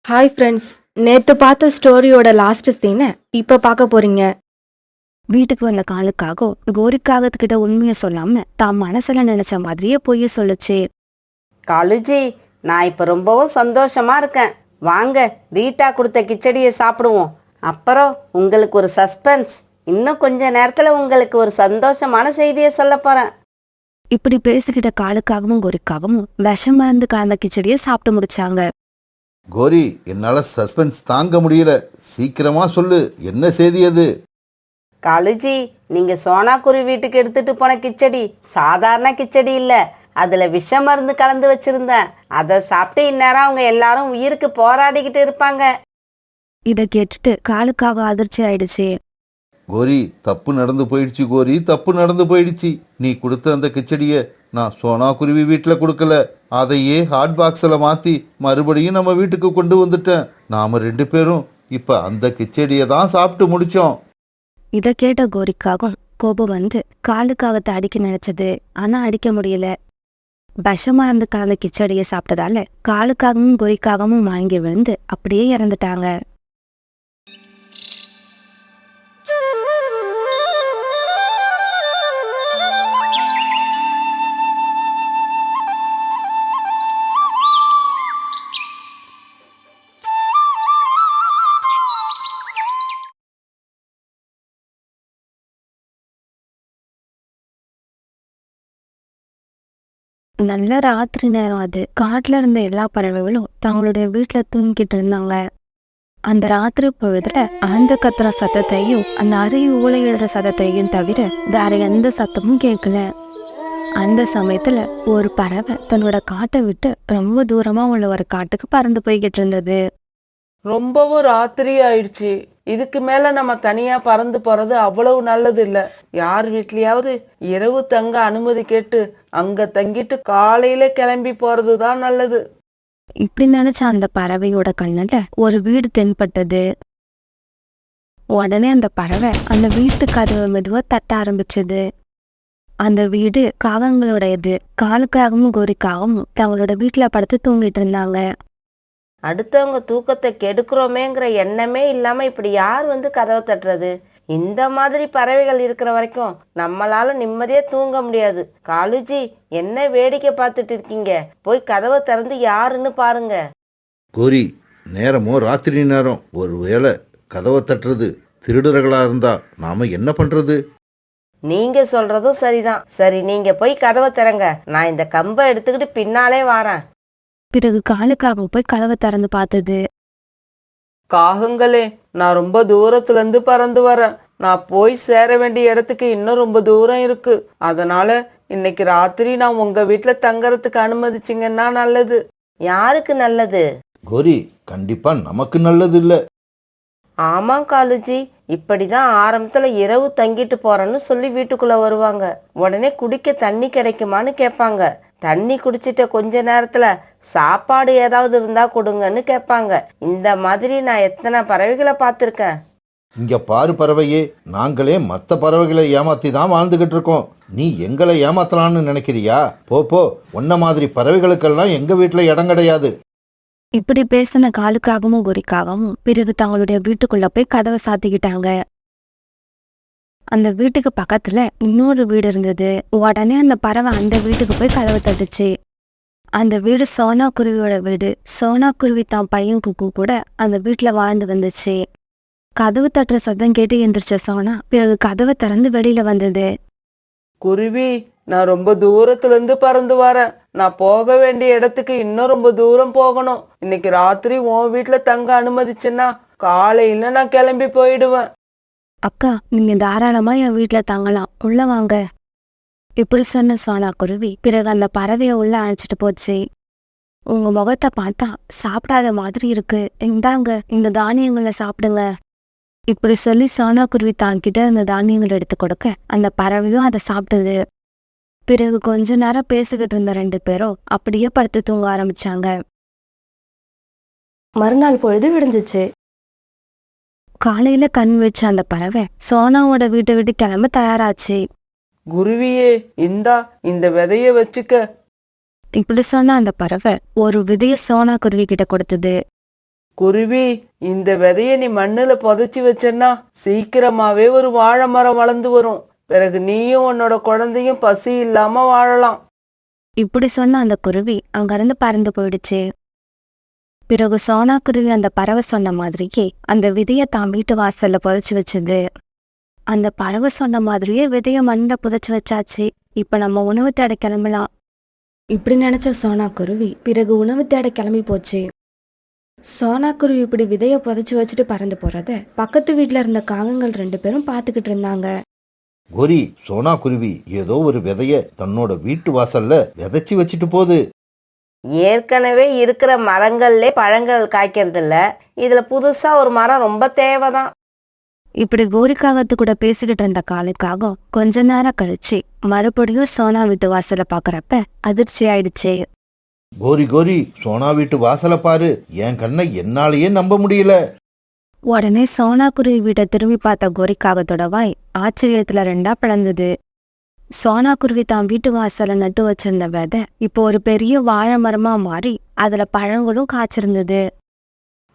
Hi friends, நேத்து பார்த்த ஸ்டோரியோட last சீனை இப்ப பார்க்க போறீங்க. வீட்டுக்கு வந்த காலுக்காக கோரிக்காகத்துக்கிட்ட உண்மையை சொல்லாம தான் மனசுல நினைச்ச மாதிரியே பொய்ய சொல்லுச்சு. காலுஜி, நான் இப்ப ரொம்பவும் சந்தோஷமா இருக்கேன். வாங்க, ரீட்டா கொடுத்த கிச்சடியை சாப்பிடுவோம். அப்புறம் உங்களுக்கு ஒரு சஸ்பென்ஸ். இன்னும் கொஞ்ச நேரத்துல உங்களுக்கு ஒரு சந்தோஷமான செய்தியை சொல்ல போறேன். இப்படி பேசிக்கிட்ட காலுக்காகவும் கோரிக்காகவும் விஷம் மருந்து கலந்த கிச்சடியை சாப்பிட்டு முடிச்சாங்க. கோரி, என்னால சஸ்பென்ஸ் தாங்க முடியல. சீக்கிரமா சொல்லு, என்ன செய்தி அது? காலுஜி, நீங்க சோனாக்குருவி வீட்டுக்கு எடுத்துட்டு போன கிச்சடி சாதாரண கிச்சடி இல்ல. அதுல விஷ மருந்து கலந்து வச்சிருந்தேன். அதை சாப்பிட்டு இந்நேரம் அவங்க எல்லாரும் உயிருக்கு போராடிக்கிட்டு இருப்பாங்க. இதை கேட்டுட்டு காலுக்காக அதிர்ச்சி ஆயிடுச்சு. கோரி, தப்பு நடந்து போயிடுச்சு. கோரி, தப்பு நடந்து போயிடுச்சு. நீ கொடுத்த அந்த கிச்சடியை நான் சோனா குருவி வீட்டில் கொடுக்கல. அதையே ஹாட் பாக்ஸில் மாற்றி மறுபடியும் நம்ம வீட்டுக்கு கொண்டு வந்துட்டேன். நாம் 2 பேரும் இப்போ அந்த கிச்சடியை தான் சாப்பிட்டு முடித்தோம். இதை கேட்ட கோரிக்காகவும் கோபம் வந்து காலுக்காகத்தை அடிக்க நினைச்சது. ஆனா அடிக்க முடியல. விஷம் மருந்து கலந்த கிச்சடியை சாப்பிட்டதால காலுக்காகவும் கோரிக்காகவும் வாங்கி விழுந்து அப்படியே இறந்துட்டாங்க. நல்ல ராத்திரி நேரம் அது. காட்டுல இருந்த எல்லா பறவைகளும் தங்களுடைய வீட்டுல தூங்கிட்டு இருந்தாங்க. அந்த ராத்திரி பொழுதுல அந்த கத்துற சத்தத்தையும் அந்த அருவி ஊழையிடுற சத்தத்தையும் தவிர வேற எந்த சத்தமும் கேட்கல. அந்த சமயத்துல ஒரு பறவை தன்னோட காட்டை விட்டு ரொம்ப தூரமா உள்ள ஒரு காட்டுக்கு பறந்து போய்கிட்டு இருந்தது. ரொம்பவும் ராத்திரி ஆயிடுச்சு. இதுக்கு மேல நம்ம தனியா பறந்து போறது அவ்வளவு நல்லது இல்ல. யார் வீட்லயாவது இரவு தங்க அனுமதி கேட்டு அங்க தங்கிட்டு காலையில கிளம்பி போறதுதான் நல்லது. இப்படி நினைச்ச அந்த பறவையோட கண்ணுல ஒரு வீடு தென்பட்டது. உடனே அந்த பறவை அந்த வீட்டு கதவை மெதுவா தட்ட ஆரம்பிச்சது. அந்த வீடு காகங்களுடையது. காலுக்காகவும் கோரிக்காகவும் தங்களோட வீட்டுல படுத்து தூங்கிட்டு இருந்தாங்க. அடுத்தவங்க தூக்கத்தை கெடுக்கிறோமேங்கிற எண்ணமே இல்லாம இப்படி யார் வந்து கதவை தட்டுறது? இந்த மாதிரி பறவைகள் இருக்கிற வரைக்கும் நம்மளால நிம்மதியா தூங்க முடியாது. காலுஜி, என்ன வேடிக்கை பார்த்துட்டு இருக்கீங்க? போய் கதவை திறந்து யாருன்னு பாருங்க. கோரி, நேரமும் ராத்திரி நேரம். ஒருவேளை கதவை தட்டுறது திருடர்களா இருந்தா நாம என்ன பண்றது? நீங்க சொல்றதும் சரிதான். சரி, நீங்க போய் கதவை திறங்க. நான் இந்த கம்பை எடுத்துக்கிட்டு பின்னாலே வாரேன். பிறகு காலுக்காகவும் போய் கதவை திறந்து பார்த்தது. காகங்களே, நான் ரொம்ப தூரத்துல இருந்து பறந்து வரேன். நான் போய் சேர வேண்டிய இடத்துக்கு இன்னும் ரொம்ப தூரம் இருக்கு. அதனால இன்னைக்கு ராத்திரி நான் உங்க வீட்டுல தங்கறதுக்கு அனுமதிச்சிங்கன்னா நல்லது. யாருக்கு நல்லது? கோரி, கண்டிப்பா நமக்கு நல்லது இல்ல. ஆமா காலுஜி, இப்படிதான் ஆரம்பத்துல இரவு தங்கிட்டு போறேன்னு சொல்லி வீட்டுக்குள்ள வருவாங்க. உடனே குடிக்க தண்ணி கிடைக்குமான்னு கேட்பாங்க. தண்ணி குடிச்சிட்ட கொஞ்ச நேரத்துல சாப்பாடு ஏதாவது இருந்தா கொடுங்கன்னு கேட்பாங்க. இந்த மாதிரி நான் எத்தனை பறவைகளை பார்த்திருக்கேன். இங்க பாரு பறவையே, நாங்களே மற்ற பறவைகளை ஏமாத்தி தான் வாழ்ந்துகிட்டு இருக்கோம். நீ எங்களை ஏமாத்தலான்னு நினைக்கிறியா? போ, உன்ன மாதிரி பறவைகளுக்கெல்லாம் எங்க வீட்டுல இடம் கிடையாது. இப்படி பேசின காலுக்காகவும் கோரிக்காகவும் பிறகு தங்களுடைய வீட்டுக்குள்ள போய் கதவை சாத்திக்கிட்டாங்க. அந்த வீட்டுக்கு பக்கத்துல இன்னொரு வீடு இருந்தது. உடனே அந்த பறவை அந்த வீட்டுக்கு போய் கதவை தட்டுச்சு. அந்த வீடு சோனா குருவியோட வீடு. சோனா குருவி தான் பையன் குக்கு கூட அந்த வீட்டுல வாழ்ந்து வந்துச்சு. கதவு தட்டுற சத்தம் கேட்டு எந்திரிச்ச சோனா பிறகு கதவை திறந்து வெளியில வந்தது. குருவி, நான் ரொம்ப தூரத்துல இருந்து பறந்து வரேன். நான் போக வேண்டிய இடத்துக்கு இன்னும் ரொம்ப தூரம் போகணும். இன்னைக்கு ராத்திரி உன் வீட்டுல தங்க அனுமதிச்சுன்னா காலையில நான் கிளம்பி போயிடுவேன். அக்கா, நீங்க தாராளமா என் வீட்டுல தங்கலாம், உள்ள வாங்க. இப்படி சொன்ன சோனா குருவி பிறகு அந்த பறவைய உள்ள அழைச்சிட்டு போச்சு. உங்க முகத்தை பார்த்தா சாப்பிடாத மாதிரி இருக்கு, இந்தாங்க இந்த தானியங்களை சாப்பிடுங்க. இப்படி சொல்லி சோனா குருவி தாங்கிட்ட அந்த தானியங்களை எடுத்து கொடுக்க அந்த பறவையும் அதை சாப்பிட்டது. பிறகு கொஞ்ச நேரம் பேசிக்கிட்டு இருந்த 2 பேரும் அப்படியே படுத்து தூங்க ஆரம்பிச்சாங்க. மறுநாள் பொழுது விடிஞ்சிச்சு. காலையில கண் வச்ச அந்த பறவை சோனாவோட வீட்டை விட்டு கிளம்ப தயாராச்சு. குருவியே, இந்த விதைய வச்சுக்க. இப்படி சொன்ன அந்த பறவை ஒரு விதைய சோனா குருவி கிட்ட கொடுத்தது. குருவி, இந்த விதைய நீ மண்ணுல புதைச்சி வச்சேன்னா சீக்கிரமாவே ஒரு வாழை மரம் வளர்ந்து வரும். பிறகு நீயும் உன்னோட குழந்தையும் பசி இல்லாம வாழலாம். இப்படி சொன்ன அந்த குருவி அங்கிருந்து பறந்து போயிடுச்சு. பிறகு சோனா குருவி அந்த பறவை சொன்ன மாதிரியே அந்த விதைய தான் வீட்டு வாசல்ல புதைச்சு வச்சது. அந்த பறவை சொன்ன மாதிரியே விதைய மண்ணில புதைச்சு வச்சாச்சு. இப்ப நம்ம உணவு தேட கிளம்பலாம். இப்படி நினைச்ச சோனா குருவி பிறகு உணவு தேட கிளம்பி போச்சு. சோனா குருவி இப்படி விதைய புதைச்சு வச்சுட்டு பறந்து போறத பக்கத்து வீட்டுல இருந்த காகங்கள் 2 பேரும் பாத்துக்கிட்டு இருந்தாங்க. கோரி, சோனா குருவி ஏதோ ஒரு விதைய தன்னோட வீட்டு வாசல்ல விதைச்சி வச்சுட்டு போகுது. ஏற்கனவே இருக்கிற மரங்கள்லே பழங்கள் காய்க்கிறது இல்ல, இதுல புதுசா ஒரு மரம் ரொம்ப தேவைதான். இப்படி கோரிக்காகத்து கூட பேசிக்கிட்டு இருந்த காலுக்காகம் கொஞ்ச நேரம் கழிச்சு மறுபடியும் சோனா வீட்டு வாசல பாக்குறப்ப அதிர்ச்சி ஆயிடுச்சு. கோரி கோரி, சோனா வீட்டு வாசலை பாரு, என் கண்ணை என்னாலேயே நம்ப முடியல. உடனே சோனா குருவி வீட்டை திரும்பி பார்த்த கோரிக்காகத்தோட வாய் ஆச்சரியத்துல 2ஆ பிளந்தது. சோனா குருவி தான் வீட்டு வாசல நட்டு வச்சிருந்த விதை இப்போ ஒரு பெரிய வாழை மரமா மாறி அதுல பழங்களும் காய்ச்சிருந்தது.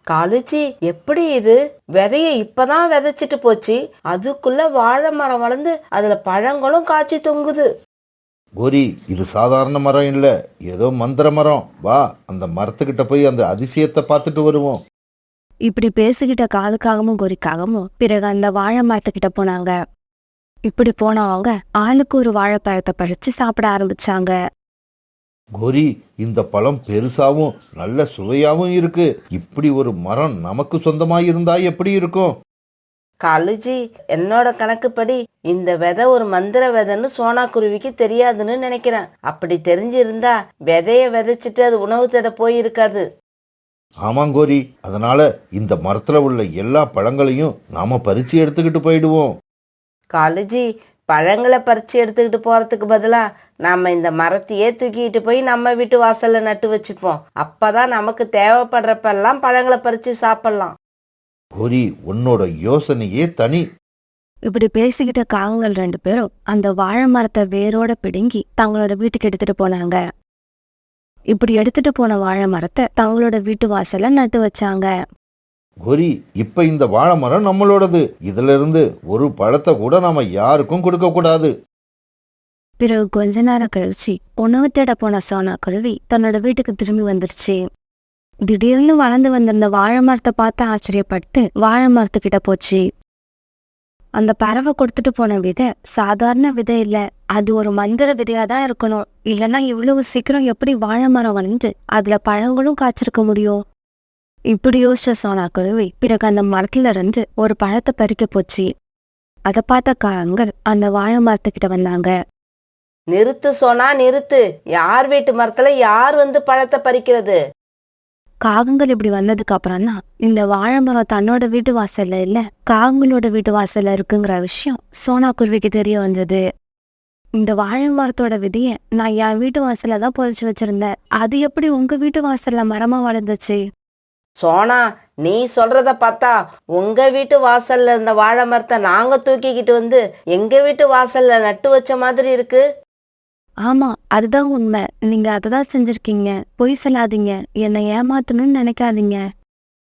காலுஜி, எப்படி இது? விதைய இப்பதான் விதைச்சிட்டு போச்சு, அதுக்குள்ள வாழை மரம் வளர்ந்து அதுல பழங்களும் காய்ச்சி தொங்குது. கோரி, இது சாதாரண மரம் இல்ல, ஏதோ மந்திர மரம். வா, அந்த மரத்துக்கிட்ட போய் அந்த அதிசயத்தை பார்த்துட்டு வருவோம். இப்படி பேசிக்கிட்ட காலுக்காகமும் கோரிக்காகமும் பிறகு அந்த வாழை மரத்துக்கிட்ட போனாங்க. இப்படி போனவங்க ஆளுக்கு ஒரு வாழைப்பழத்தை பறிச்சு சாப்பிட ஆரம்பிச்சாங்க. கோரி, இந்த பழம் பெருசாவும் நல்ல சுவையாவும் இருக்கு. இப்படி ஒரு மரம் நமக்கு சொந்தமாயிருந்தா எப்படி இருக்கும்? காலுஜி, என்னோட கணக்குப்படி இந்த விதை ஒரு மந்திர விதைன்னு சோனா குருவிக்கு தெரியாதுன்னு நினைக்கிறேன். அப்படி தெரிஞ்சிருந்தா விதைய விதைச்சிட்டு அது உணவு தேட போயிருக்காது. ஆமாங்கோரி, அதனால இந்த மரத்துல உள்ள எல்லா பழங்களையும் நாம பறிச்சு எடுத்துக்கிட்டு போயிடுவோம். காலுஜி, பழங்களை பறிச்சு எடுத்துக்கிட்டு போறதுக்கு பதிலா நாம இந்த மரத்தையே தூக்கிட்டு போய் நம்ம வீட்டு வாசல்ல நட்டு வச்சுப்போம். அப்பதான் நமக்கு தேவைப்படுறப்பெல்லாம் பழங்களை பறிச்சு சாப்பிடலாம். கோரி, உன்னோட யோசனையே தனி. இப்படி பேசிக்கிட்ட காகங்கள் 2 பேரும் அந்த வாழை மரத்தை வேரோட பிடுங்கி தங்களோட வீட்டுக்கு எடுத்துட்டு போனாங்க. இப்படி எடுத்துட்டு போன வாழை மரத்தை தங்களோட வீட்டு வாசல்ல நட்டு வச்சாங்க. கோரி, இப்ப இந்த வாழை மரம் நம்மளோடது. இதுல இருந்து ஒரு பழத்தை கூட நாம யாருக்கும் கொடுக்க கூடாது. பிறகு கொஞ்ச நேரம் கழிச்சு உணவு தேட போன சோனா குருவி தன்னோட வீட்டுக்கு திரும்பி வந்துருச்சு. திடீர்னு வளர்ந்து வந்திருந்த வாழை மரத்தை பார்த்து ஆச்சரியப்பட்டு வாழை மரத்துக்கிட்ட போச்சு. அந்த பறவை கொடுத்துட்டு போன விதை சாதாரண விதை இல்ல, அது ஒரு மந்திர விதையாதான் இருக்கணும். இல்லைன்னா இவ்வளவு சீக்கிரம் எப்படி வாழை மரம் வளர்ந்து அதுல பழங்களும் காய்ச்சிருக்க முடியும்? இப்படி யோசிச்ச சோனா குருவி பிறகு அந்த மரத்துல இருந்து ஒரு பழத்தை பறிக்க போச்சு. அதை பார்த்த காகங்கள் அந்த வாழை மரத்துக்கிட்ட வந்தாங்க. நிறுத்து சோனா, நிறுத்து. யார் வீட்டு மரத்துல யார் வந்து பழத்தை பறிக்கிறது? காகங்கள் இப்படி வந்ததுக்கு அப்புறம் தான் இந்த வாழை மரம் தன்னோட வீட்டு வாசல்ல இல்ல, காகங்களோட வீட்டு வாசல்ல இருக்குங்கிற விஷயம் சோனா குருவிக்கு தெரிய வந்தது. இந்த வாழை மரத்தோட விதைய நான் என் வீட்டு வாசல்ல தான் புதைச்சு வச்சிருந்தேன், அது எப்படி உங்க வீட்டு வாசல்ல மரமா வளர்ந்துச்சு? சோனா, நீ சொல்றத பார்த்தா உங்க வீட்டு வாசல்ல இருந்த வாழை மரத்தை நாங்க தூக்கிக்கிட்டு வந்து எங்க வீட்டு வாசல்ல நட்டு வச்ச மாதிரி இருக்கு. ஆமா, அதுதான் உண்மை. நீங்க அததான் செஞ்சிருக்கீங்க. பொய் சொல்லாதீங்க, என்னை ஏமாத்தணும்னு நினைக்காதீங்க.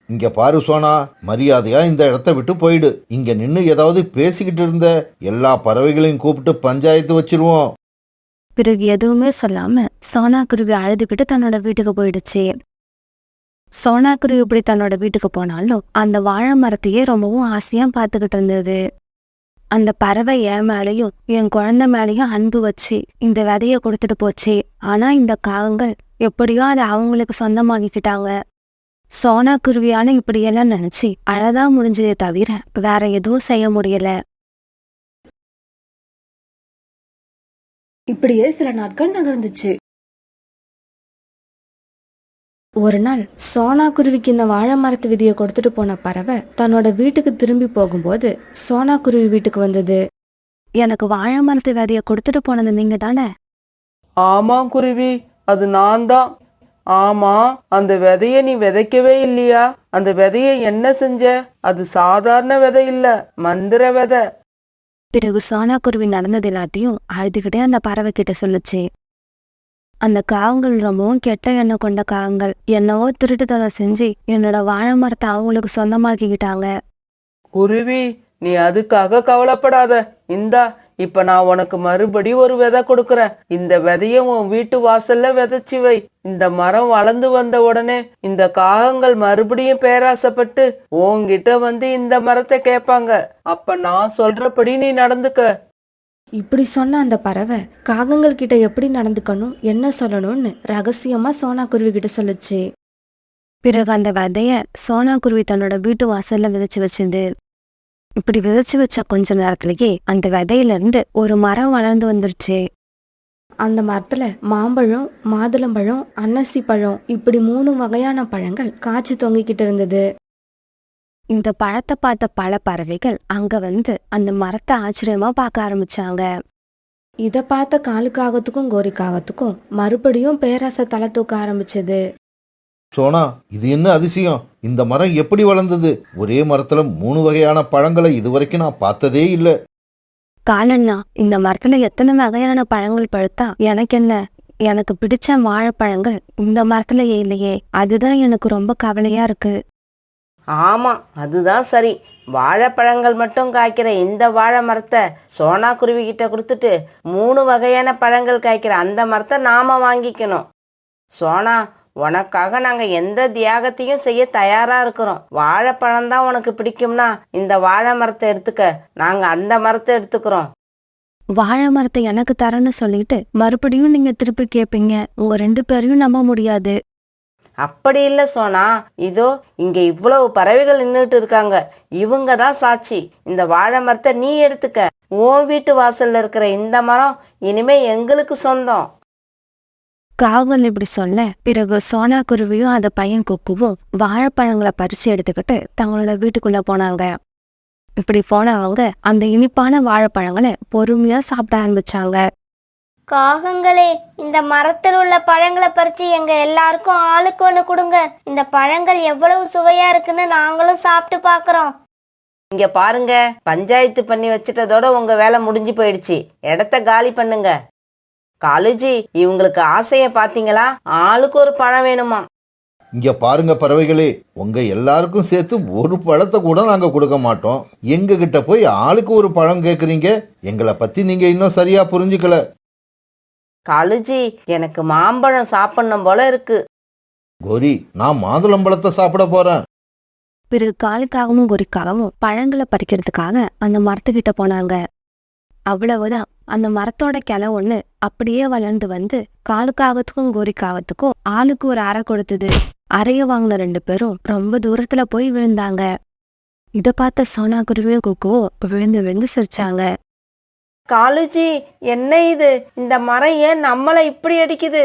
இங்க பாரு சோனா, மரியாதையா இந்த இடத்த விட்டு போயிடு. இங்க நின்னு ஏதாவது பேசிக்கிட்டு இருந்த எல்லா பறவைகளையும் கூப்பிட்டு பஞ்சாயத்து வச்சிருவோம். பிறகு எதுவுமே சொல்லாம சோனா குருவி அழுதுகிட்டு தன்னோட வீட்டுக்கு போயிடுச்சு. சோனா குருவி இப்படி தன்னோட வீட்டுக்கு போனாலும் அந்த வாழை மரத்தையே ரொம்பவும் ஆசையா பார்த்துக்கிட்டு இருந்தது. அந்த பறவை என் மேலையும் என் குழந்தை மேலையும் அன்பு வச்சு இந்த விதைய கொடுத்துட்டு போச்சு. ஆனா இந்த காகங்கள் எப்படியோ அதை அவங்களுக்கு சொந்தமாக்கிக்கிட்டாங்க. சோனா குருவியால இப்படியெல்லாம் நினைச்சு அழதான் முடிஞ்சதே தவிர வேற எதுவும் செய்ய முடியல. இப்படியே சில நாட்கள் நகர்ந்துச்சு. ஒரு நாள் சோனா குருவிக்கு இந்த வாழை மரத்து விதையை கொடுத்துட்டு போன பறவை தன்னோட வீட்டுக்கு திரும்பி போகும்போது சோனா குருவி வீட்டுக்கு வந்தது. எனக்கு வாழை மரத்து விதைய கொடுத்துட்டு போனது நீங்க தானே? ஆமா குருவி, அது நான் தான். ஆமா, அந்த விதைய நீ விதைக்கவே இல்லையா? அந்த விதைய என்ன செஞ்ச? அது சாதாரண விதை இல்ல, மந்திர விதை. பிறகு சோனா குருவி நடந்தது எல்லாத்தையும் அழுதுகிட்டே அந்த பறவை கிட்ட சொல்லுச்சு. அந்த காகங்கள் ரொம்பவும் கெட்ட எண்ணம் கொண்ட காகங்கள். என்னவோ திருட்டுத்தனம் செஞ்சு என்னோட வாழை மரத்தை அவங்களுக்கு சொந்தமாக்கிக்கிட்டாங்க. குருவி, நீ அதுக்காக கவலைப்படாத. இந்தா, இப்ப நான் உனக்கு மறுபடி ஒரு விதை கொடுக்கறேன். இந்த விதைய உன் வீட்டு வாசல்ல விதைச்சு வை. இந்த மரம் வளர்ந்து வந்த உடனே இந்த காகங்கள் மறுபடியும் பேராசைப்பட்டு உன்கிட்ட வந்து இந்த மரத்தை கேட்பாங்க. அப்ப நான் சொல்றபடி நீ நடந்துக்க. இப்படி சொன்ன அந்த பறவை காகங்கள் கிட்ட எப்படி நடந்துக்கணும், என்ன சொல்லணும்னு ரகசியமா சோனா குருவி கிட்ட சொல்லுச்சு. பிறகு அந்த விதைய சோனா குருவி தன்னோட வீட்டு வாசல்ல விதைச்சு வச்சுது. இப்படி விதைச்சு வச்ச கொஞ்ச நேரத்திலேயே அந்த விதையில இருந்து ஒரு மரம் வளர்ந்து வந்துருச்சு. அந்த மரத்துல மாம்பழம், மாதுளம்பழம், அன்னசி பழம் இப்படி 3 வகையான பழங்கள் காய்ச்சி தொங்கிக்கிட்டு இருந்தது. இந்த பழத்தை பார்த்த பல பறவைகள் அங்க வந்து அந்த மரத்தை ஆச்சரியமா பார்க்க ஆரம்பிச்சாங்க. இத பார்த்த காலுக்காகத்துக்கும் கோரிக்காகத்துக்கும் மறுபடியும் பேராசை தலை தூக்க ஆரம்பிச்சது. சோனா, இது என்ன அதிசயம்! இந்த மரம் எப்படி வளர்ந்தது? ஒரே மரத்துல 3 வகையான பழங்களை இதுவரைக்கும் நான் பார்த்ததே இல்லை. காலண்ணா, இந்த மரத்துல எத்தனை வகையான பழங்கள் பழுத்தா எனக்கு என்ன? எனக்கு பிடிச்ச வாழைப்பழங்கள் இந்த மரத்துல இல்லையே, அதுதான் எனக்கு ரொம்ப கவலையா இருக்கு. ஆமா, அதுதான் சரி. வாழைப்பழங்கள் மட்டும் காய்க்கிற இந்த வாழை மரத்தை சோனா குருவி கிட்ட கொடுத்துட்டு 3 வகையான பழங்கள் காய்க்கிற அந்த மரத்தை நாம வாங்கிக்கணும். சோனா, உனக்காக நாங்க எந்த தியாகத்தையும் செய்ய தயாரா இருக்கிறோம். வாழைப்பழம் தான் உனக்கு பிடிக்கும்னா இந்த வாழை மரத்தை எடுத்துக்க, நாங்க அந்த மரத்தை எடுத்துக்கிறோம். வாழை மரத்தை எனக்கு தரேன்னு சொல்லிட்டு மறுபடியும் நீங்க திருப்பி கேட்பீங்க. உங்க 2 பேரையும் நம்ப முடியாது. அப்படி இல்ல சோனா, இதோ இங்க இவ்வளவு பறவைகள் நின்றுட்டு இருக்காங்க. இவங்க தான் சாட்சி. இந்த வாழை மரத்தை நீ எடுத்துக்க. உன் வீட்டு வாசல்ல இருக்கிற இந்த மரம் இனிமே எங்களுக்கு சொந்தம். காவல் இப்படி சொல்ல பிறகு சோனா குருவியும் அந்த பையன் கொக்குவும் வாழைப்பழங்களை பறிச்சு எடுத்துக்கிட்டு தங்களோட வீட்டுக்குள்ள போனாங்க. இப்படி போன அவங்க அந்த இனிப்பான வாழைப்பழங்களை பொறுமையா சாப்பிட ஆரம்பிச்சாங்க. காகங்களே, இந்த மரத்தில் உள்ள பழங்களை பறிச்சு எங்க எல்லாருக்கும் ஆளுக்கு ஒண்ணு கொடுங்க. இந்த பழங்கள் எவ்வளவு சுவையா இருக்குன்னு நாங்களும் சாப்பிட்டு பாக்குறோம். இங்க பாருங்க, பஞ்சாயத்து பண்ணி வச்சிட்டதோட உங்க வேலை முடிஞ்சு போயிடுச்சு. இடத்த காலி பண்ணுங்க. காலுஜி, இவங்களுக்கு ஆசைய பாத்தீங்களா? ஆளுக்கு ஒரு பழம் வேணுமா? இங்க பாருங்க பறவைகளே, உங்க எல்லாருக்கும் சேர்த்து ஒரு பழத்தை கூட நாங்க கொடுக்க மாட்டோம். எங்க கிட்ட போய் ஆளுக்கு ஒரு பழம் கேக்குறீங்க? எங்களை பத்தி நீங்க இன்னும் சரியா புரிஞ்சுக்கல. காலுஜி, எனக்கு மாம்பழம் சாப்பிடணும் போல இருக்கு. கோரி, நான் மாதுளம்பழத்தை சாப்பிட போறேன். பிறகு காலுக்காகவும் கோரிக்காகவும் பழங்களை பறிக்கிறதுக்காக அந்த மரத்துக்கிட்ட போனாங்க. அவ்வளவுதான், அந்த மரத்தோட கிளை ஒண்ணு அப்படியே வளர்ந்து வந்து காலுக்காகத்துக்கும் கோரிக்காகத்துக்கும் ஆளுக்கு ஒரு அறை கொடுத்தது. அறைய வாங்கின 2 பேரும் ரொம்ப தூரத்துல போய் விழுந்தாங்க. இத பார்த்த சோனா குருவியும் குக்குவும் விழுந்து விழுந்து சிரிச்சாங்க. காலுஜி, என்ன இது? இந்த மரம் ஏன் நம்மளை இப்படி அடிக்குது?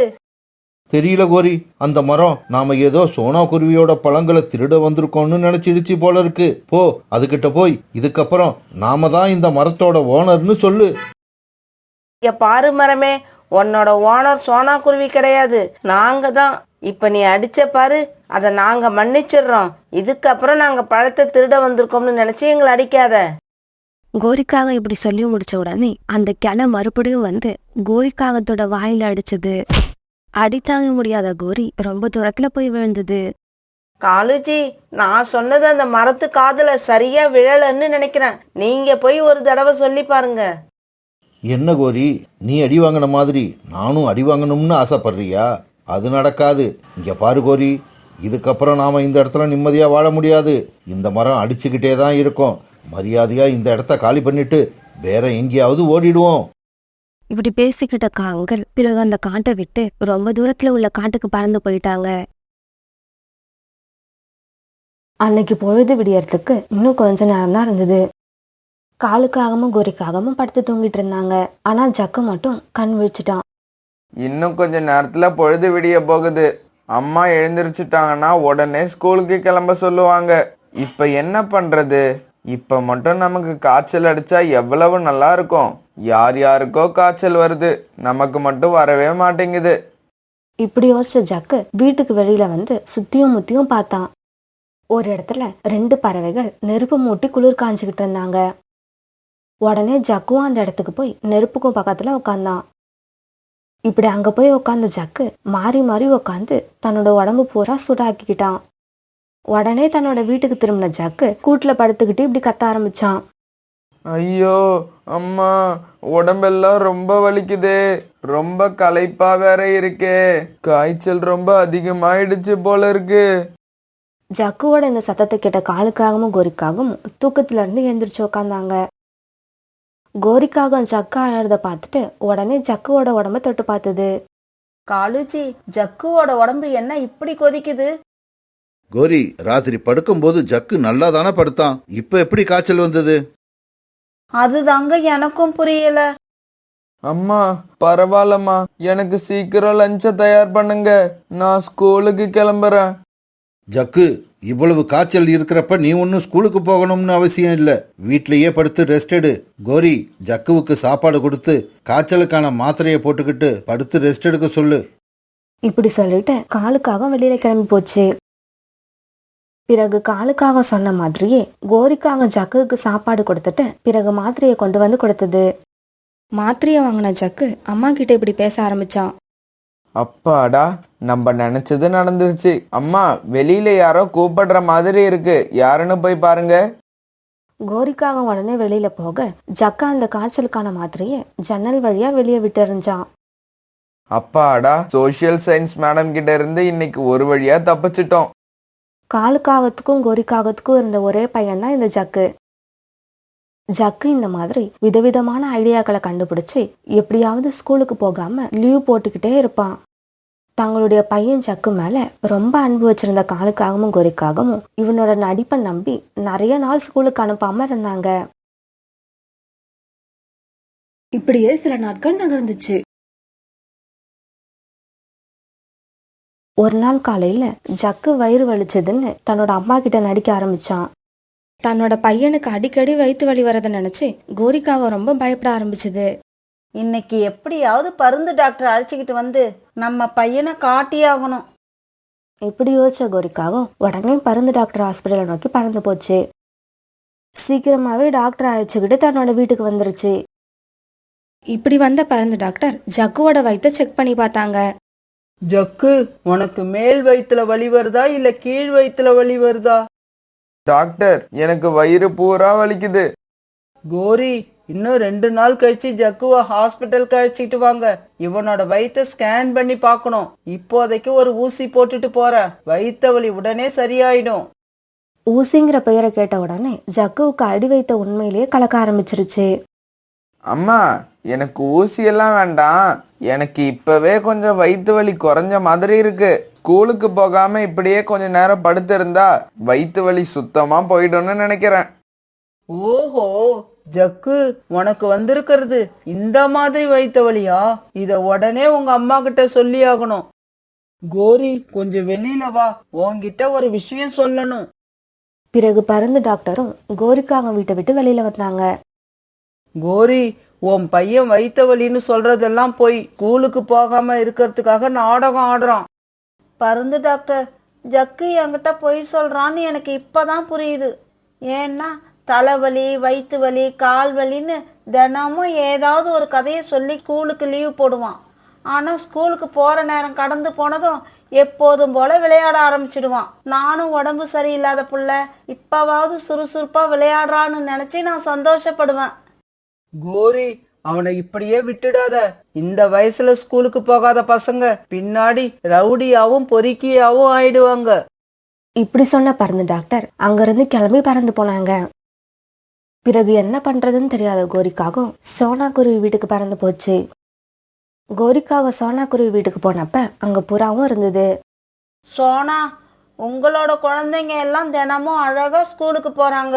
தெரியல கோரி, அந்த மரம் நாம ஏதோ சோனா குருவியோட பழங்களை திருட வந்திருக்கோம்னு நினைச்சிடுச்சு போல இருக்கு. போ, அதுகிட்ட போய் இதுக்கப்புறம் நாம தான் இந்த மரத்தோட ஓனர்னு சொல்லு. இங்க பாரு மரமே, உன்னோட ஓனர் சோனா குருவி கிடையாது, நாங்க தான். இப்ப நீ அடிச்ச பாரு, அதை நாங்க மன்னிச்சிடுறோம். இதுக்கப்புறம் நாங்க பழத்தை திருட வந்திருக்கோம்னு நினைச்சு எங்களை அடிக்காத. கோரிக்காக இப்படி சொல்லி முடிச்ச உடனே அந்த கிளை மறுபடியும் வந்து கோரிக்காகத்தோட வாயில அடிச்சது. அடித்தாங்க முடியாத கோரி ரொம்ப தூரத்துல போய் விழுந்தது. காலுஜி, நான் சொன்னது அந்த மரத்து காதுல சரியா விழலன்னு நினைக்கிறேன். நீங்க போய் ஒரு தடவை சொல்லி பாருங்க. என்ன கோரி, நீ அடி வாங்கின மாதிரி நானும் அடி வாங்கணும்னு ஆசைப்படுறியா? அது நடக்காது. இங்க பாரு கோரி, இதுக்கப்புறம் நாம இந்த இடத்துல நிம்மதியா வாழ முடியாது. இந்த மரம் அடிச்சுக்கிட்டே தான் இருக்கும். மரியாதையா இந்த இடத்த காலி பண்ணிட்டு வேற எங்கேயாவது ஓடிடுவோம். இப்படி பேசிக்கிட்ட காகங்கள் பிறகு அந்த காட்டை விட்டு ரொம்ப தூரத்துல உள்ள காட்டுக்கு பறந்து போயிட்டாங்க. அன்னைக்கு பொழுது விடியறதுக்கு இன்னும் கொஞ்ச நேரம் தான் இருந்தது. காலுக்காகவும் கோரிக்காகவும் படுத்து தூங்கிட்டு இருந்தாங்க. ஆனா ஜக்கு மட்டும் கண் விழிச்சிட்டான். இன்னும் கொஞ்ச நேரத்துல பொழுது விடிய போகுது. அம்மா எழுந்திருச்சுட்டாங்கன்னா உடனே ஸ்கூலுக்கு கிளம்ப சொல்லுவாங்க. இப்ப என்ன பண்றது? இப்ப மட்டும் நமக்கு காய்ச்சல் அடிச்சா எவ்வளவு நல்லா இருக்கும். யார் யாருக்கோ காய்ச்சல் வருது, நமக்கு மட்டும் வரவே மாட்டேங்குது. இப்படி யோசிச்ச ஜக்கு வீட்டுக்கு வெளியில வந்து சுத்தியும் முத்தியும் பார்த்தான். ஒரு இடத்துல 2 பறவைகள் நெருப்பு மூட்டி குளிர் காஞ்சுக்கிட்டு இருந்தாங்க. உடனே ஜக்குவும் அந்த இடத்துக்கு போய் நெருப்புக்கும் பக்கத்துல உட்கார்ந்தான். இப்படி அங்க போய் உட்காந்த ஜக்கு மாறி மாறி உட்காந்து தன்னோட உடம்பு பூரா சூடாக்கிக்கிட்டான். உடனே தன்னோட வீட்டுக்கு திரும்பின ஜக்கு கூட்டுல படுத்துக்கிட்டு இப்படி கத்த ஆரம்பிச்சான். ஐயோ அம்மா, உடம்பெல்லாம் ரொம்ப வலிக்குதே, ரொம்ப களைப்பா வேற இருக்கே, காய்ச்சல் ரொம்ப அதிகமாயிடுச்சு போல இருக்கு. ஜக்குவோட இந்த சத்தத்தை கேட்ட காலுக்காகவும் கோரிக்காகவும் தூக்கத்துல இருந்து எந்திரிச்சு உக்காந்தாங்க. கோரிக்காகம் ஜக்கு அழறத பார்த்துட்டு உடனே ஜக்குவோட உடம்ப தொட்டு பார்த்தது. காலுஜி, ஜக்குவோட உடம்பு என்ன இப்படி கொதிக்குது? கோரி, ராத்திரி படுக்கும்போது ஜக்கு நல்லா தானே படுத்தான், இப்ப எப்படி காய்ச்சல் வந்தது? அதுதாங்க எனக்கும் புரியல. அம்மா பரவாயில்லம்மா, எனக்கு சீக்கிரம் லஞ்ச தயார் பண்ணுங்க, நான் ஸ்கூலுக்கு கிளம்புறேன். ஜக்கு, இவ்வளவு காய்ச்சல் இருக்கிறப்ப நீ ஒன்றும் ஸ்கூலுக்கு போகணும்னு அவசியம் இல்லை, வீட்லயே படுத்து ரெஸ்ட் எடு. கோரி, ஜக்குவுக்கு சாப்பாடு கொடுத்து காய்ச்சலுக்கான மாத்திரையை போட்டுக்கிட்டு படுத்து ரெஸ்ட் எடுக்க சொல்லு. இப்படி சொல்லிட்டு காலுக்காக வெளியில கிளம்பி போச்சு. பிறகு காலுக்காக சொன்ன மாதிரியே கோரிக்காக ஜக்குவுக்கு சாப்பாடு கொடுத்துட்டு பிறகு மாத்திரையை கொண்டு வந்து கொடுத்தது. மாத்திரையை வாங்கின ஜக்கு அம்மா கிட்ட இப்படி பேச ஆரம்பிச்சான். அப்பாடா, நம்ம நினைச்சது நடந்துருச்சு. அம்மா, வெளியில யாரோ கூப்பிடுற மாதிரி இருக்கு, யாருன்னு போய் பாருங்க. கோரிக்காக உடனே வெளியில போக ஜக்கா அந்த காய்ச்சலுக்கான மாத்திரையை ஜன்னல் வழியா வெளியே விட்டு எறிஞ்சான். அப்பாடா, சோஷியல் சயின்ஸ் மேடம் கிட்ட இருந்து இன்னைக்கு ஒரு வழியா தப்பிச்சிட்டோம். காலுக்காகத்துக்கும் கோரிக்காகத்துக்கும் இருந்த ஒரே பையன் தான் இந்த ஜக்கு. ஜக்கு இந்த மாதிரி விதவிதமான ஐடியாக்களை கண்டுபிடிச்சு எப்படியாவது ஸ்கூலுக்கு போகாம லீவ் போட்டுக்கிட்டே இருப்பான். தங்களுடைய பையன் ஜக்கு மேல ரொம்ப அன்பு வச்சிருந்த காலுக்காகவும் கோரிக்காகவும் இவனோட நடிப்பை நம்பி நிறைய நாள் ஸ்கூலுக்கு அனுப்பாம இருந்தாங்க. இப்படியே சில நாட்கள் நகர்ந்துச்சு. ஒரு நாள் காலையில ஜக்கு வயிறு வலிச்சதுன்னு தன்னோட அம்மா கிட்ட நடிக்க ஆரம்பிச்சான். தன்னோட பையனுக்கு அடிக்கடி வயிற்று வலி வரதை நினைச்சு கோரிக்காக ரொம்ப பயப்பட ஆரம்பிச்சது. இன்னைக்கு எப்படியாவது பருந்து டாக்டர் அழைச்சிக்கிட்டு வந்து நம்ம பையனை காட்டியாகணும். இப்படி யோசிச்ச கோரிக்காகவும் உடனே பருந்து டாக்டர் ஹாஸ்பிட்டலை நோக்கி பறந்து போச்சு. சீக்கிரமாவே டாக்டர் அழைச்சிக்கிட்டு தன்னோட வீட்டுக்கு வந்துருச்சு. இப்படி வந்த பருந்து டாக்டர் ஜக்குவோட வயித்தை செக் பண்ணி பார்த்தாங்க. ஜக்கு, உனக்கு மேல் வயித்துல வலி வருதா இல்ல கீழ் வயித்துல வலி வருதா? டாக்டர், எனக்கு வயிறு பூரா வலிக்குது. கோரி, இன்னும் 2 நாள் கழிச்சு ஜக்குவை ஹாஸ்பிட்டலுக்கு அழைச்சிட்டு வாங்க. இவனோட வயித்தை ஸ்கேன் பண்ணி பார்க்கணும். இப்போதைக்கு ஒரு ஊசி போட்டுட்டு போறேன், வயித்த வலி உடனே சரியாயிடும். ஊசிங்கிற பெயரை கேட்ட உடனே ஜக்குவுக்கு அடி வைத்த உண்மையிலேயே கலக்க ஆரம்பிச்சிருச்சு. அம்மா, எனக்கு ஊசியெல்லாம் வேண்டாம், எனக்கு இப்பவே கொஞ்சம் வயிற்று வலி குறைஞ்ச மாதிரி இருக்கு. ஸ்கூலுக்கு போகாம இப்படியே கொஞ்ச நேரம் படுத்திருந்தா வயிற்று வலி சுத்தமா போயிடும்னு நினைக்கிறேன். ஓஹோ ஜக்கு, உனக்கு வந்திருக்கிறது இந்த மாதிரி வயித்த வலியா? இத உடனே உங்க அம்மா கிட்ட சொல்லி ஆகணும். கோரி, கொஞ்சம் வெளியில வா, உன்கிட்ட ஒரு விஷயம் சொல்லணும். பிறகு பருந்து டாக்டரும் கோரிக்காக வீட்டை விட்டு வெளியில வந்தாங்க. கோரி, உன் பையன் வயித்த வலின்னு சொல்றதெல்லாம் போய் ஸ்கூலுக்கு போகாம இருக்கிறதுக்காக நாடகம் ஆடுறான். பருந்து டாக்டர், ஜக்கு என்கிட்ட பொய் சொல்றான்னு எனக்கு இப்பதான் புரியுது. ஏன்னா தலைவலி, வயிற்று வலி, கால் வலின்னு தினமும் ஏதாவது ஒரு கதையை சொல்லி ஸ்கூலுக்கு லீவ் போடுவான். ஆனா ஸ்கூலுக்கு போற நேரம் கடந்து போனதும் எப்போதும் போல விளையாட ஆரம்பிச்சிடுவான். நானும் உடம்பு சரியில்லாத புள்ள இப்பவாவது சுறுசுறுப்பா விளையாடுறான்னு நினைச்சு நான் சந்தோஷப்படுவேன். கோரி, அவனை இப்படியே விட்டுடாத. இந்த வயசுல ஸ்கூலுக்கு போகாத பசங்க பின்னாடி ரவுடியாவும் பொறுக்கியாவும் ஆயிடுவாங்க. இப்படி சொன்ன பருந்து டாக்டர் அங்கிருந்து கிளம்பி பறந்து போனாங்க. பிறகு என்ன பண்றதுன்னு தெரியாத கோரிக்காகவும் சோனா குருவி வீட்டுக்கு பறந்து போச்சு. கோரிக்காக சோனா குருவி வீட்டுக்கு போனப்ப அங்க புறாவும் இருந்தது. சோனா, உங்களோட குழந்தைங்க எல்லாம் தினமும் அழகா ஸ்கூலுக்கு போறாங்க.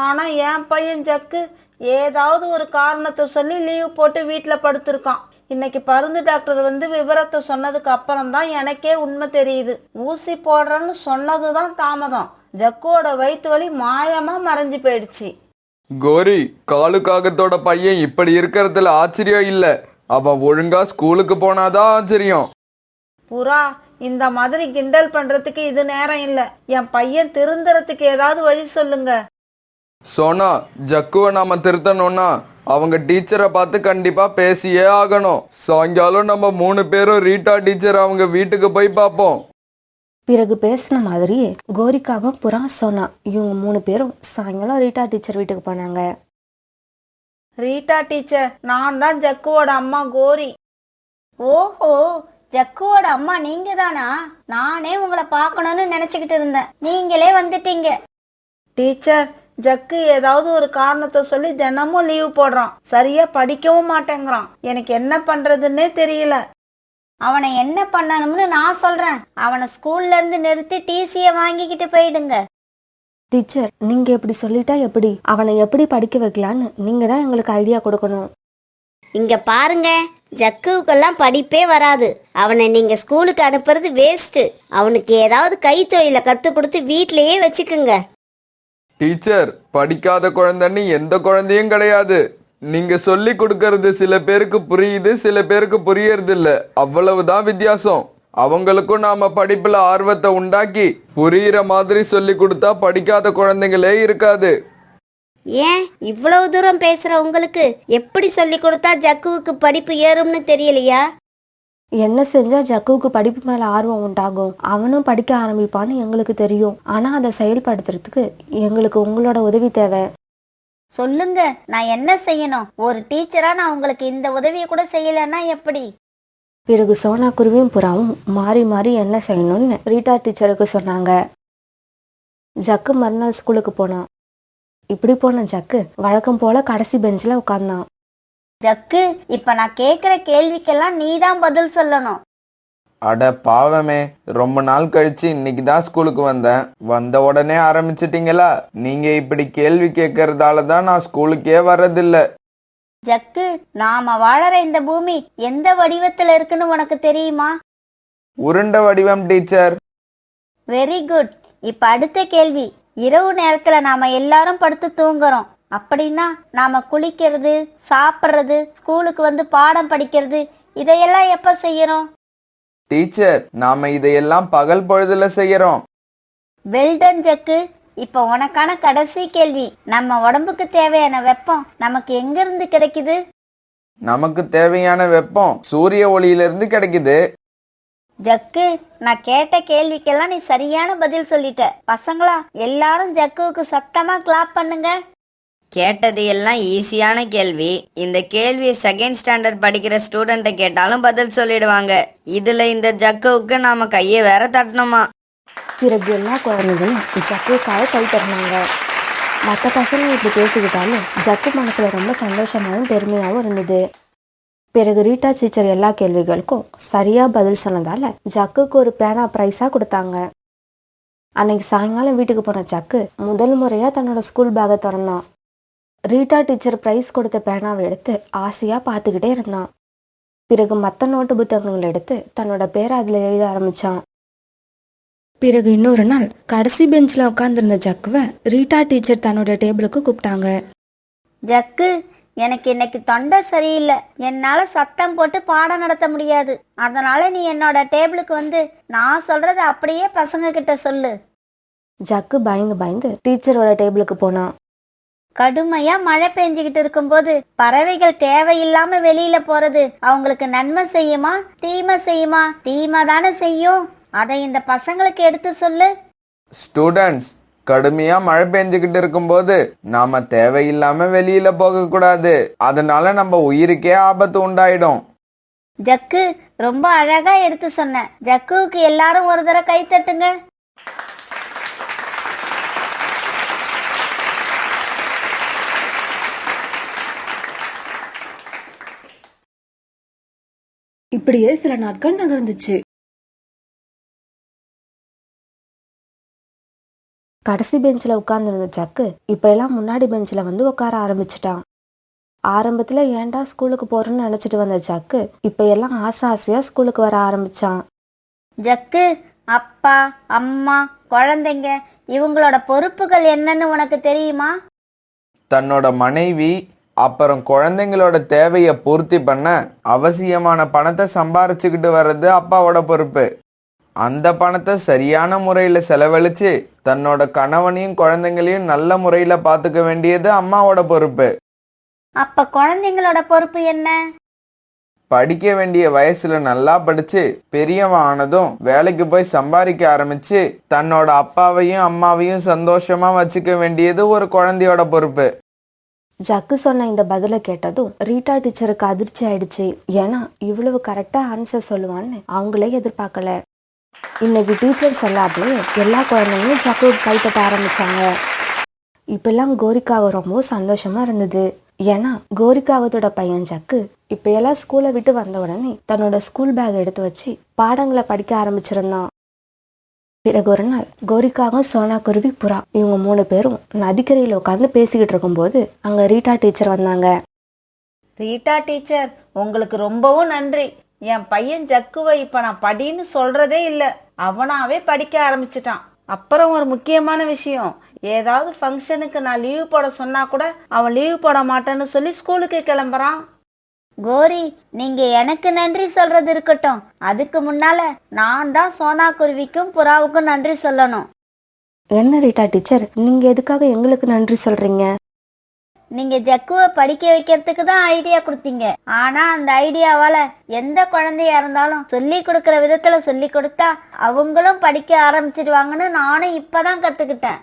ஆனா என் பையன் ஜக்கு ஏதாவது ஒரு காரணத்தை சொல்லி லீவ் போட்டு வீட்டுல படுத்திருக்கான். இன்னைக்கு பருந்து டாக்டர் வந்து விவரத்தை சொன்னதுக்கு அப்புறம் தான் எனக்கே உண்மை தெரியுது. ஊசி போடுறேன்னு சொன்னதுதான் தாமதம். ஜக்குவோட வயிற்று வலி மாயமா மறைஞ்சு போயிடுச்சு. கோரி, காலுக்காகத்தோட பையன் இப்படி இருக்கிறதுல ஆச்சரியம் இல்ல, அவன் ஒழுங்கா ஸ்கூலுக்கு போனாதான் ஆச்சரியம். புறா, இந்த மாதிரி கிண்டல் பண்றதுக்கு இது நேரம் இல்ல. என் பையன் திருந்துறதுக்கு ஏதாவது வழி சொல்லுங்க. சோனா, ஜக்குவை நாம திருத்தணும்னா அவங்க டீச்சரை பார்த்து கண்டிப்பா பேசியே ஆகணும். சாயங்காலம் நம்ம 3 பேரும் ரீட்டா டீச்சர் அவங்க வீட்டுக்கு போய் பார்ப்போம். பிறகு பேசின மாதிரியே கோரிக்காவும் புறா சோனா இவங்க 3 பேரும் சாயங்காலம் ரீட்டா டீச்சர் வீட்டுக்கு போனாங்க. ரீட்டா டீச்சர், நான் தான் ஜக்குவோட அம்மா கோரி. ஓஹோ, ஜக்குவோட அம்மா நீங்க தானா? நானே உங்களை பார்க்கணும்னு நினைச்சுக்கிட்டு இருந்தேன், நீங்களே வந்துட்டீங்க. டீச்சர், ஜக்கு ஏதாவது ஒரு காரணத்தை சொல்லி தினமும் லீவ் போடுறான். சரியா படிக்கவும் மாட்டேங்கிறான். எனக்கு என்ன பண்றதுன்னே தெரியல. அவனை என்ன பண்ணணும்னு நான் சொல்றேன். அவனை ஸ்கூல்ல இருந்து நிறுத்தி டிசிய வாங்கிக்கிட்டு போயிடுங்க. டீச்சர், நீங்க எப்படி சொல்லிட்டா எப்படி? அவனை எப்படி படிக்க வைக்கலான்னு நீங்க தான் எங்களுக்கு ஐடியா கொடுக்கணும். இங்க பாருங்க, ஜக்குவுக்கெல்லாம் படிப்பே வராது. அவனை நீங்க ஸ்கூலுக்கு அனுப்புறது வேஸ்ட். அவனுக்கு ஏதாவது கைத்தொழில கத்து கொடுத்து வீட்லயே வச்சுக்குங்க. டீச்சர், படிக்காத குழந்தைன்னு எந்த குழந்தையும் கிடையாது. நீங்க சொல்லி கொடுக்கறது சில பேருக்கு புரியுது, சில பேருக்கு புரியறது இல்ல. அவ்வளவுதான் வித்தியாசம். அவங்களுக்கும் நாம படிப்புல ஆர்வத்தை உண்டாக்கி புரியுற மாதிரி சொல்லி கொடுத்தா படிக்காத குழந்தைங்களே இருக்காது. ஏன் இவ்வளவு தூரம் பேசுற உங்களுக்கு எப்படி சொல்லி கொடுத்தா ஜக்குவுக்கு படிப்பு ஏறும்னு தெரியலையா? என்ன செஞ்சா ஜக்குவுக்கு படிப்பு மேல ஆர்வம் உண்டாகும், அவனும் படிக்க ஆரம்பிப்பான்னு எங்களுக்கு தெரியும். ஆனா அதை செயல்படுத்துறதுக்கு எங்களுக்கு உங்களோட உதவி தேவை. சொல்லுங்க, நான் என்ன செய்யணும்? ஒரு டீச்சரா நான் உங்களுக்கு இந்த உதவியை கூட செய்யலன்னா எப்படி? பிறகு சோனா குருவியும் புறாவும் மாறி மாறி என்ன செய்யணும்னு ரீட்டா டீச்சருக்கு சொன்னாங்க. ஜக்கு மறுநாள் ஸ்கூலுக்கு போனான். இப்படி போன ஜக்கு வழக்கம் போல கடைசி பெஞ்சில் உட்கார்ந்தான். ஜக்கு, இப்ப நான் கேக்குற கேள்விக்கெல்லாம் நீதான் பதில் சொல்லணும். அட பாவமே, ரொம்ப நாள் கழிச்சு இன்னைக்கு தான் ஸ்கூலுக்கு வந்தேன். வந்த உடனே ஆரம்பிச்சிட்டீங்களா? நீங்க இப்படி கேள்வி கேட்கறதால தான் நான் ஸ்கூலுக்கே வர்றதில்ல. ஜக்கு, நாம வாழற இந்த பூமி எந்த வடிவத்துல இருக்குன்னு உனக்கு தெரியுமா? உருண்ட வடிவம் டீச்சர். Very good. இப்ப அடுத்த கேள்வி. இரவு நேரத்துல நாம எல்லாரும் படுத்து தூங்குறோம். அப்படின்னா நாம குளிக்கிறது, சாப்பிட்றது, ஸ்கூலுக்கு வந்து பாடம் படிக்கிறது, இதையெல்லாம் எப்ப செய்யறோம்? டீச்சர், நாம இதையெல்லாம் பகல் பொழுதுல செய்யறோம். வெல்டன் ஜக்கு. இப்ப உனக்கான கடைசி கேள்வி. நம்ம உடம்புக்கு தேவையான வெப்பம் நமக்கு எங்க இருந்து கிடைக்குது? நமக்கு தேவையான வெப்பம் சூரிய ஒளியிலிருந்து கிடைக்குது. ஜக்கு, நான் கேட்ட கேள்விக்கெல்லாம் நீ சரியான பதில் சொல்லிட்ட. பசங்களா, எல்லாரும் ஜக்குவுக்கு சத்தமா கிளாப் பண்ணுங்க. கேட்டது எல்லாம் ஈஸியான கேள்வி. இந்த கேள்வியை செகண்ட் ஸ்டாண்டர்ட் படிக்கிற ஸ்டூடெண்ட்டை கேட்டாலும் பதில் சொல்லிடுவாங்க. இதுல இந்த ஜக்குவுக்கு நாம கையை வேற தட்டணுமா? பிறகு எல்லா குழந்தைகளும் ஜக்குக்காக கை தட்டினாங்க. மற்ற பசங்க இப்படி பேசிக்கிட்டாலும் ஜக்கு மனசுல ரொம்ப சந்தோஷமாகவும் பெருமையாகவும் இருந்தது. பிறகு ரீட்டா டீச்சர் எல்லா கேள்விகளுக்கும் சரியா பதில் சொன்னதால ஜக்குக்கு ஒரு பேனா பிரைஸா கொடுத்தாங்க. அன்னைக்கு சாயங்காலம் வீட்டுக்கு போன ஜக்கு முதல் முறையா தன்னோட ஸ்கூல் பேக்கை திறந்தான். ரீட்டா டீச்சர் பிரைஸ் கொடுத்த பேனாவை எடுத்து ஆசையா பார்த்துக்கிட்டே இருந்தான். பிறகு மற்ற நோட்டு புத்தகங்களை எடுத்து தன்னோட பேரை அதுல எழுத ஆரம்பிச்சான். பிறகு இன்னொரு நாள் கடைசி பெஞ்சில் உட்காந்துருந்த ஜக்குவை ரீட்டா டீச்சர் தன்னோட டேபிளுக்கு கூப்பிட்டாங்க. ஜக்கு, எனக்கு இன்னைக்கு தொண்டை சரியில்லை. என்னால சத்தம் போட்டு பாடம் நடத்த முடியாது. அதனால நீ என்னோட டேபிளுக்கு வந்து நான் சொல்றத அப்படியே பசங்க கிட்ட சொல்லு. ஜக்கு பயந்து பயந்து டீச்சரோட டேபிளுக்கு போனான். கடுமையா மழை பெஞ்சுக்கிட்டு இருக்கும்போது பறவைகள் தேவையில்லாம வெளியில போறது அவங்களுக்கு நன்மை செய்யுமா தீமை செய்யுமா? தீமை தானே செய்யும். அதை இந்த பசங்களுக்கு எடுத்து சொல்லு. ஸ்டூடெண்ட்ஸ், கடுமையா மழை பெஞ்சுக்கிட்டு இருக்கும்போது நாம தேவையில்லாம வெளியில போக கூடாது. அதனால நம்ம உயிருக்கே ஆபத்து உண்டாயிடும். ஜக்கு, ரொம்ப அழகா எடுத்து சொன்ன. ஜக்குவுக்கு எல்லாரும் ஒரு தடவை கை தட்டுங்க. இப்படியே சில நாட்கள் நகர்ந்துச்சு. கடைசி பெஞ்சில் உட்கார்ந்துருந்த ஜக்கு இப்ப எல்லாம் முன்னாடி பெஞ்சில் வந்து உட்கார ஆரம்பிச்சிட்டான். ஆரம்பத்துல ஏன்டா ஸ்கூலுக்கு போறேன்னு நினைச்சிட்டு வந்த ஜக்கு இப்ப எல்லாம் ஆசை ஆசையா ஸ்கூலுக்கு வர ஆரம்பிச்சான். ஜக்கு, அப்பா, அம்மா, குழந்தைங்க இவங்களோட பொறுப்புகள் என்னன்னு உனக்கு தெரியுமா? தன்னோட மனைவி அப்புறம் குழந்தைங்களோட தேவையை பூர்த்தி பண்ண அவசியமான பணத்தை சம்பாரிச்சுக்கிட்டு வர்றது அப்பாவோட பொறுப்பு. அந்த பணத்தை சரியான முறையில் செலவழிச்சு தன்னோட கணவனையும் குழந்தைங்களையும் நல்ல முறையில் பார்த்துக்க வேண்டியது அம்மாவோட பொறுப்பு. அப்ப குழந்தைங்களோட பொறுப்பு என்ன? படிக்க வேண்டிய வயசுல நல்லா படிச்சு பெரியவன் ஆனதும் வேலைக்கு போய் சம்பாதிக்க ஆரம்பிச்சு தன்னோட அப்பாவையும் அம்மாவையும் சந்தோஷமா வச்சுக்க வேண்டியது ஒரு குழந்தையோட பொறுப்பு. ஜக்கு சொன்ன இந்த பதிலை கேட்டதும் ரீட்டா டீச்சருக்கு அதிர்ச்சி ஆயிடுச்சு. ஏன்னா இவ்வளவு கரெக்டா ஆன்சர் சொல்லுவான்னு அவங்களே எதிர்பார்க்கல. இன்னைக்கு டீச்சர் சொல்லாமலே எல்லா குழந்தைங்களும் ஜக்குவுக்கு கைத்தட்ட ஆரம்பிச்சாங்க. இப்பெல்லாம் கோரிக்காக ரொம்ப சந்தோஷமா இருந்தது. ஏன்னா கோரிக்காகத்தோட பையன் ஜக்கு இப்ப எல்லாம் ஸ்கூலை விட்டு வந்த உடனே தன்னோட ஸ்கூல் பேக் எடுத்து வச்சு பாடங்களை படிக்க ஆரம்பிச்சிருந்தான். பிறகு ஒரு நாள் கோரிக்காகவும் சோனா குருவி புறா இவங்க 3 பேரும் நதிக்கரையில உட்காந்து பேசிக்கிட்டு இருக்கும்போது அங்க ரீட்டா டீச்சர் வந்தாங்க. ரீட்டா டீச்சர், உங்களுக்கு ரொம்பவும் நன்றி. என் பையன் ஜக்குவை இப்ப நான் படின்னு சொல்றதே இல்ல, அவனாவே படிக்க ஆரம்பிச்சிட்டான். அப்புறம் ஒரு முக்கியமான விஷயம், ஏதாவது ஃபங்க்ஷனுக்கு நான் லீவ் போட சொன்னா கூட அவன் லீவ் போட மாட்டேன்னு சொல்லி ஸ்கூலுக்கு கிளம்புறான். கோரி, நீங்க எனக்கு நன்றி சொல்றது இருக்கட்டும், அதுக்கு முன்னால நான் தான் சோனா குருவிக்கும் புறாவுக்கும் நன்றி சொல்லணும். என்ன ரீட்டா டீச்சர், நீங்க எதுக்காக எங்களுக்கு நன்றி சொல்றீங்க? நீங்க ஜக்குவை படிக்க வைக்கிறதுக்கு தான் ஐடியா கொடுத்தீங்க. ஆனா அந்த ஐடியாவால எந்த குழந்தையா இருந்தாலும் சொல்லி கொடுக்கற விதத்துல சொல்லி கொடுத்தா அவங்களும் படிக்க ஆரம்பிச்சிடுவாங்கன்னு நானும் இப்பதான் கத்துக்கிட்டேன்.